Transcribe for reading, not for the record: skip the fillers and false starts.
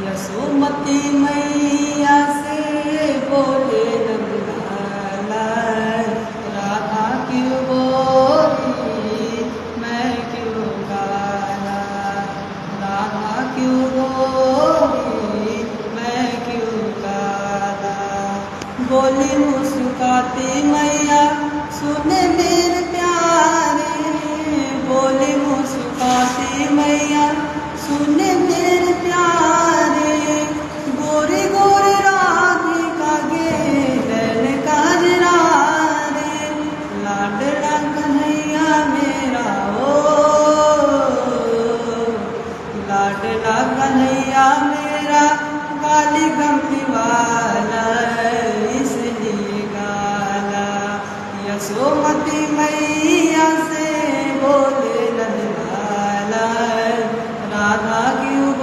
यशोमती मैया से बोले नंदलाला, राधा क्यों बोली मैं क्यों काला, राधा क्यों बोली मैं क्यों काला। बोली मुस्कुराती मैया सुने मेरे प्यारे, बोली मुस्कुराती मैया सुने मेरे प्यारे, गोरी गोरी राधिका गे नैन काजरा रे, लाडला कन्हैया मेरा ओ, लाडला कन्हैया मेरा काली गमती वाला इसलिए गाला। यशोमती मैया से बोले नंदलाला, राधा क्यों